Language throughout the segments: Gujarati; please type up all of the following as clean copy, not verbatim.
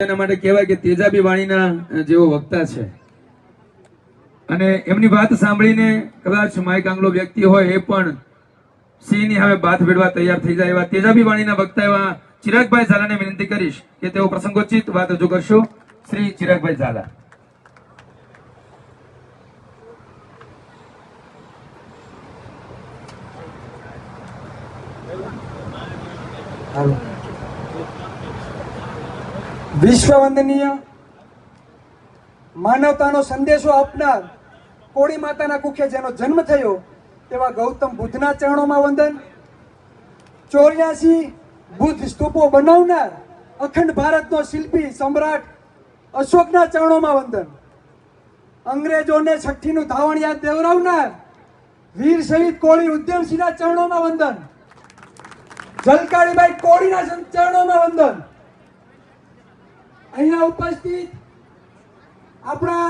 એના માટે કહેવાય કે તેજાબી વાણીના જેવો વક્તા છે અને એમની વાત સાંભળીને કદાચ માઈક આંગલો વ્યક્તિ હોય એ પણ સિંહની હવે બાથ ભેડવા તૈયાર થઈ જાય એવા તેજાબી વાણીના વક્તા એવા ચિરાગભાઈ ઝાલાને વિનંતી કરીશ કે તેઓ પ્રસંગોચિત વાત રજૂ કરશો. શ્રી ચિરાગભાઈ ઝાલા. વિશ્વવંદનીય માનવતાનો સંદેશો આપનાર કોળી માતાના કુખે જેનો જન્મ થયો તેવા ગૌતમ બુદ્ધના ચરણોમાં વંદન. 84 બુદ્ધ સ્તૂપો બનાવનાર અખંડ ભારતનો શિલ્પી સમ્રાટ અશોકના ચરણોમાં વંદન. અંગ્રેજોને છઠ્ઠીનું ધાવણ યાદ દેવરાવનાર વીર શહીદ કોળી ઉદ્યમસિંહના ચરણોમાં વંદન. જલકાળીબાઈ કોળીના ચરણોમાં વંદન. અહીંયા ઉપસ્થિત આપણા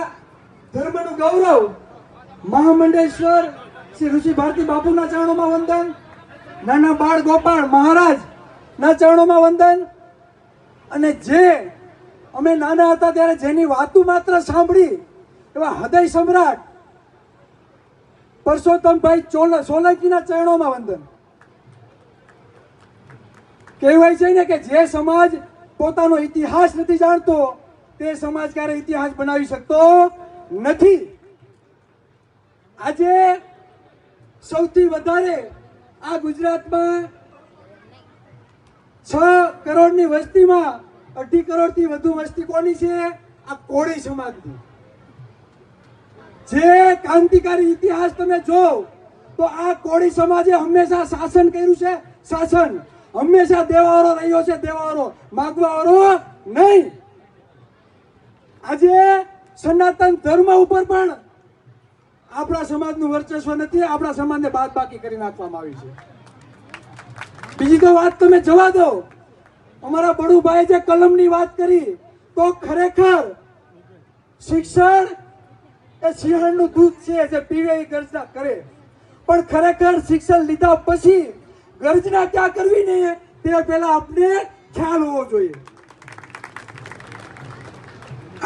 ધર્મનું ગૌરવ મહામંડેશ્વર શ્રી ઋષિ ભારતી બાપુના ચરણોમાં વંદન. નાના બાળ ગોપાળ મહારાજના ચરણોમાં વંદન. અને જે અમે નાના હતા ત્યારે જેની વાતો માત્ર સાંભળી એવા હૃદય સમ્રાટ પરસોત્તમભાઈ સોલંકીના ચરણોમાં વંદન. કહેવાય છે ને કે જે સમાજ પોતાનો ઇતિહાસ નથી જાણતો તે સમાજ ક્યારે ઇતિહાસ બનાવી શકતો નથી. આજે સૌથી વધારે આ ગુજરાતમાં 6 કરોડની વસ્તીમાં 2.5 કરોડથી વધુ વસ્તી કોની છે? આ કોળી સમાજની. જે ક્રાંતિકારી ઇતિહાસ તમે જો તો આ કોળી સમાજે હંમેશા શાસન કર્યું છે. શાસન હંમેશા દેવાવાળો રહ્યો છે. દેવાવાળો માગવાવાળો નહીં. આજે સનાતન ધર્મ ઉપર પણ આપણા સમાજનું વર્ચસ્વ નથી. આપણા સમાજને બાદબાકી કરી નાખવામાં આવી છે. બીજી તો વાત તમે જવા દો. અમારા બડુભાઈ જે કલમની વાત કરી તો ખરેખર શિક્ષણ એ સિંહણનું દૂધ છે જે પીવે એ ગર્જના કરે. પણ ખરેખર શિક્ષણ લીધા પછી ગર્જના ક્યાં કરવી ને તે પહેલા આપણે ખ્યાલ હોવો જોઈએ.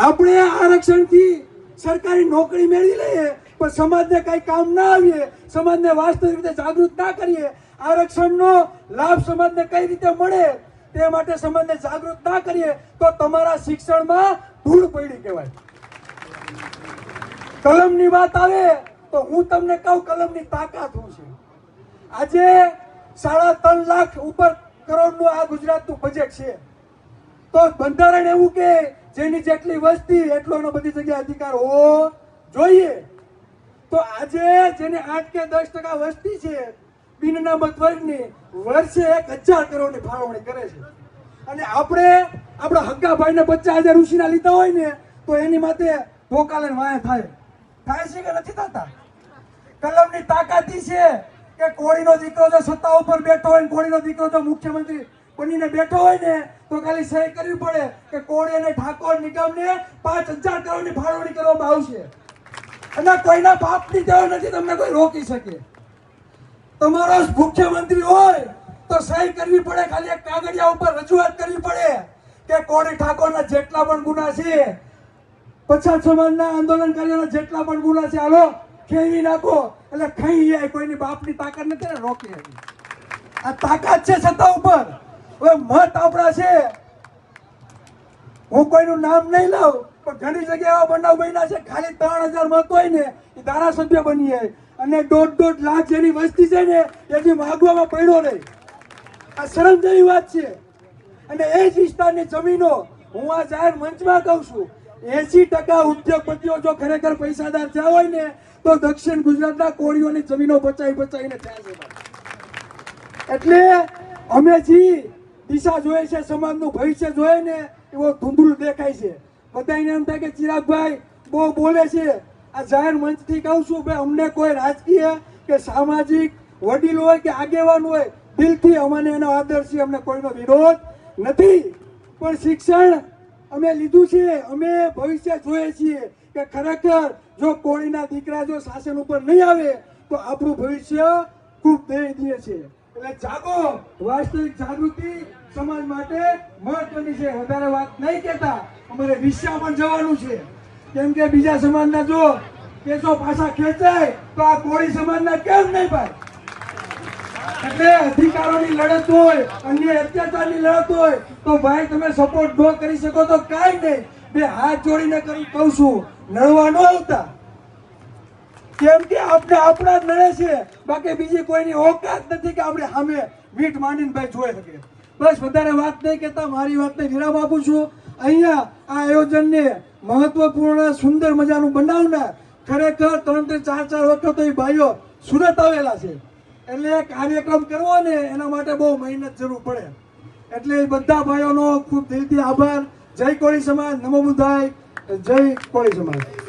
આપણે આરક્ષણથી સરકારી નોકરી મેળવી લઈએ પણ સમાજને કઈ કામ ના આવીએ, સમાજને વાસ્તવિક રીતે જાગૃત ના કરીએ, આરક્ષણનો લાભ સમાજને કઈ રીતે મળે તે માટે સમાજને જાગૃત ના કરીએ તો તમારા શિક્ષણમાં ધૂળ પડી કહેવાય. કલમની વાત આવે તો હું તમને કહું કલમની તાકાત શું છે. આજે 3.5 લાખ ઉપર કરોડનું આ ગુજરાતનું બજેટ છે તો બંધારણ એવું કે જેની જેટલી વસ્તી એટલો એનો બધી જગ્યાએ અધિકાર હોવો જોઈએ. તો આજે જેને 8 કે 10% વસ્તી છે બિનનામત વર્ગની વર્ષે 1000 કરોડની ફાળવણી કરે છે. અને આપણે આપણા હગ્ગા ભાઈને 50,000 ઉછીના લીધા હોય ને તો એની માટે ધોકા લઈને વાયા થાય છે કે નથી થતા? કલમની તાકાત છે કે કોળીનો દીકરો જો સત્તા ઉપર બેઠો હોય, કોળીનો દીકરો જો મુખ્યમંત્રી બનીને બેઠો હોય ને તો ખાલી સહી કરવી પડે કે કોળી અને ઠાકોર નિગમને 5,000 કરોડની ફાળવણી કરવામાં આવશે. અને કોઈના બાપની ટેવ નથી તમને કોઈ રોકી શકે. તમારો મુખ્યમંત્રી હોય તો સહી કરવી પડે, ખાલી એક કાગળિયા ઉપર રજૂઆત કરવી પડે કે કોળી ઠાકોરના જેટલા પણ ગુના છે, પછાત સમાજના આંદોલનકારીઓના જેટલા પણ ગુના છે હાલો ખેવી નાખો. એટલે ખાઈ જાય. કોઈની બાપની તાકાત નથી ને રોકી. આ તાકાત છે સત્તા ઉપર. હવે મત આપણા છે. હું કોઈનું નામ નહીં લાવ પણ ઘણી જગ્યાએ એવા બનાવ બન્યા છે ખાલી 3,000 મત હોય ને એ ધારાસભ્ય બની જાય અને 1.5 લાખ જેની વસ્તી છે ને એથી માગવામાં પડ્યો નહીં. આ શરમ જેવી વાત છે. અને એ જ વિસ્તારની જમીનો હું આ જાહેર મંચમાં કહું છું 80% ઉદ્યોગપતિઓ જો ખરેખર પૈસાદાર થયા હોય ને તો દક્ષિણ ગુજરાતના કોળીઓની જમીનો બચાવીને થયા છે. એટલે અમે જે દિશા જોઈએ છે, સમાજનું ભવિષ્ય જોઈએ ને એવો ધૂંધળું દેખાય છે. બધાને એમ થાય કે ચિરાગભાઈ બહુ બોલે છે. આ જાહેર મંચથી કહું છું ભાઈ અમને કોઈ રાજકીય કે સામાજિક વડીલ હોય કે આગેવાન હોય દિલથી અમને એનો આદર છે, અમને કોઈનો વિરોધ નથી. પણ શિક્ષણ અમે લીધું છે, અમે ભવિષ્ય જોઈએ છીએ કે ખરેખર જો કોળીના દીકરા જો શાસન ઉપર નહીં આવે તો આપણું ભવિષ્ય ખૂબ દયનીય છે. એટલે જાગો, વાસ્તવિક જાગૃતિ સમાજ માટે મહત્વની છે. વધારે વાત નહીં કહેતા, અમારે વિશ્યા પણ જવાનું છે. કેમ કે બીજા સમાજના જો કેસો પાછા ખેંચાય તો આ કોળી સમાજના કેમ નહીં ભાઈ? એટલે અધિકારોની લડત હોય, અન્ય અત્યાચારની લડત હોય તો ભાઈ તમે સપોર્ટ ન કરી શકો તો કાંઈ નહીં, બે હાથ જોડીને કરી કહું છું, લડવા ન આવતા. કેમ કે આપણે આપણા જ લડે છે, બાકી બીજી કોઈની ઓકાત નથી કે આપણે સામે મીઠ માંડીને ભાઈ જોઈ શકીએ. બસ વધારે વાત નહીં કહેતા મારી વાતને વિરામ આપું છું. અહીંયા આ આયોજનને મહત્વપૂર્ણ સુંદર મજાનું બનાવનાર ખરેખર 3-4 વખત તો એ ભાઈઓ સુરત આવેલા છે. એટલે કાર્યક્રમ કરવો ને એના માટે બહુ મહેનત જરૂર પડે. એટલે એ બધા ભાઈઓનો ખૂબ દિલથી આભાર. જય કોળી સમાજ, નમો બુદ્ધાય, જય કોળી સમાજ.